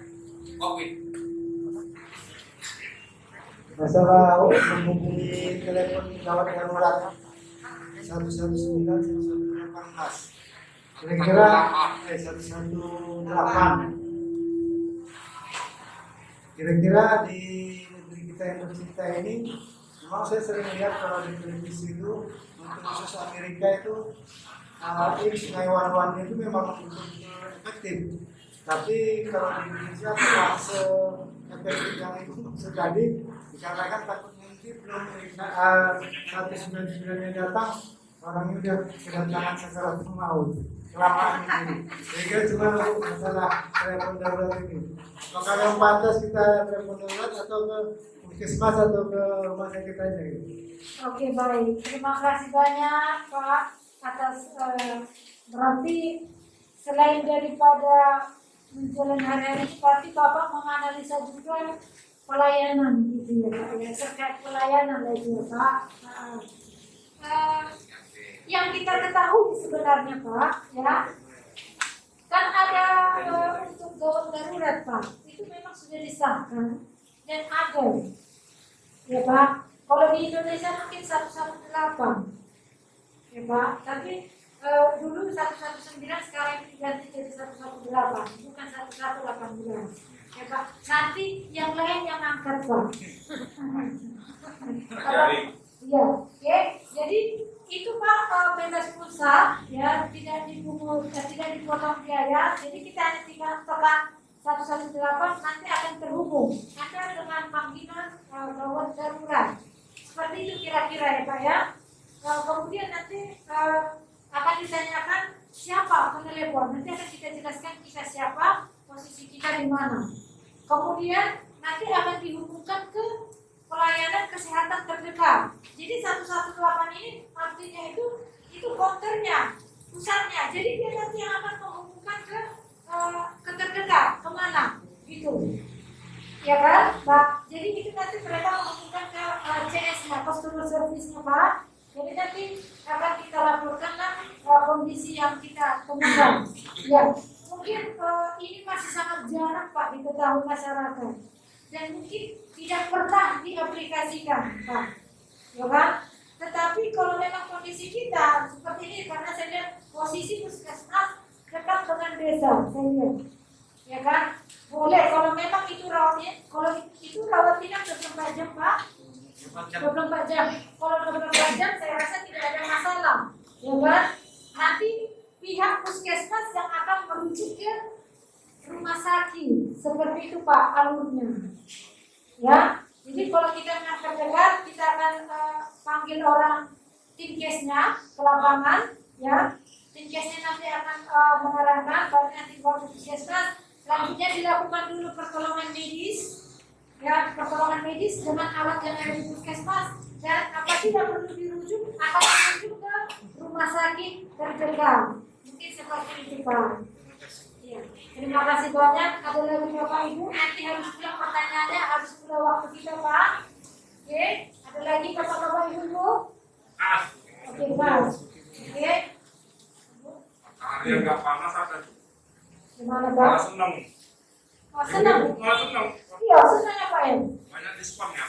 menghubungi telepon gawat darurat 119 kira-kira 118. Kira-kira di negeri kita yang tercinta ini, memang saya sering lihat kalau di televisi itu untuk khusus Amerika itu ini Sungai Wan-Wan itu memang efektif. Tapi kalau di Indonesia tidak se-efektif yang itu terjadi, dikarenakan takutnya nanti belum 199 yang datang, orangnya udah kedatangan sakaratul maut. Kelamaan ini. Jadi cuma masalah telepon darurat ini. Apakah yang pantas kita telepon darurat atau ke puskesmas atau ke rumah sakit aja gitu? Oke, baik. Terima kasih banyak Pak atas berarti selain daripada menjalani hari-hari pasti Bapak menganalisa juga pelayanan gitu ya Pak ya, terkait pelayanan lagi ya Pak. Yang kita ketahui sebenarnya Pak ya, kan ada untuk gawat darurat Pak, itu memang sudah disahkan dan ada ya Pak. Kalau di Indonesia mungkin 118 ya Pak, tapi dulu 119 sekarang diganti jadi 118, bukan 1118 ya Pak. Nanti yang lain yang angkat Pak. Iya, oke. Jadi itu Pak bebas pulsa ya, tidak dipungut, tidak dipotong biaya. Jadi kita hanya tinggal tekan 118, nanti akan terhubung Anda dengan panggilan gawat darurat. Seperti itu kira-kira ya Pak ya. Kemudian nanti akan ditanyakan siapa penelepon. Nanti akan kita jelaskan kita siapa, posisi kita di mana. Kemudian nanti akan dihubungkan ke pelayanan kesehatan terdekat. Jadi 118 ini artinya itu counternya, pusatnya. Jadi dia nanti akan menghubungkan ke terdekat, kemana gitu. Ya kan, Pak? Jadi itu nanti mereka menghubungkan ke CS-nya, customer service-nya Pak. Jadi nanti akan kita laporkan kondisi yang kita temukan. Ya, mungkin ini masih sangat jarang Pak diketahui masyarakat. Dan mungkin tidak pernah diaplikasikan, Pak. Ya kan? Tetapi kalau memang kondisi kita seperti ini, karena saya lihat posisi puskesmas dekat dengan desa, saya lihat. Ya kan? Boleh, kalau memang itu rawatnya, kalau itu rawat inap 24 jam, Pak. 24 jam. Kalau 24 jam, saya rasa tidak ada masalah. Ya kan? Nanti pihak puskesmas yang akan merujuk ke rumah sakit, seperti itu Pak alurnya. Ya, jadi kalau kita menangkap dekat, kita akan panggil orang tim case-nya ke lapangan, ya. Tim case-nya nanti akan mengarahkan, baru nanti bawa puskesmas. Selanjutnya dilakukan dulu pertolongan medis, ya, pertolongan medis dengan alat yang ada di puskesmas. Dan apabila perlu dirujuk, akan dirujuk ke rumah sakit terdekat. Mungkin seperti itu Pak. Ya. Terima kasih banyak. Ada lagi Bapak Ibu, nanti harus pulang pertanyaannya, harus pulang waktu kita Pak. Oke, ada lagi Bapak Ibu Bu? Oke Pak. Oke. Hari yang nggak panas ada. Gimana Pak? Malah seneng. Oh, senang? Malah seneng. Iya, senang ya Pak ya? Banyak diskonnya.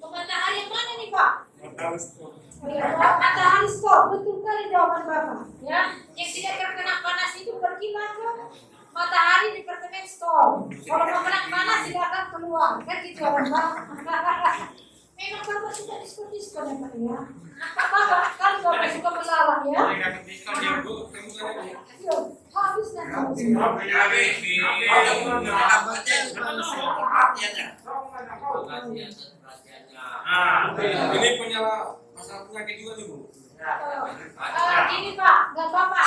Matahari yang mana nih Pak? Matahari store. Matahari store, betul kali jawaban Bapak. Ya, yang tidak terkena panas itu pergilah ke matahari di departemen store. Kalau mau kena panas silakan keluar, kan gitu ya Pak. Memang Bapak sudah diskon ya Pak ya. Apa Bapak kan Bapak suka melalang ya? Yang diskon ya Bu, kamu kan ya. Ayo, habis nanti. Nah, ini punya masalah penyakit juga nih Bu. Ini Pak, nggak apa-apa.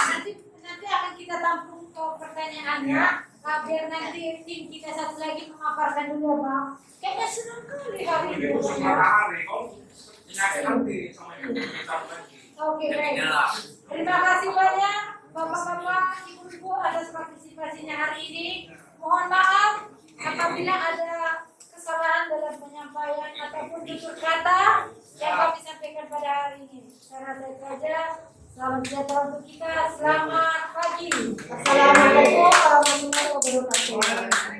Nanti akan kita tampung ke pertanyaannya. Biar nanti tim kita satu lagi memaparkan dulu ya Pak. Kayaknya senang kali hari ini. Ini khusus matahari, kau penyakit nanti sama yang kita lagi. Oke, baik. Dalam. Terima kasih banyak Bapak-bapak, Ibu-ibu atas partisipasinya hari ini. Mohon maaf apabila ada kesalahan dalam penyampaian ataupun tutur kata yang kami sampaikan pada hari ini. Saya rasa saja. Salam sejahtera untuk kita. Selamat pagi. Assalamualaikum warahmatullahi wabarakatuh.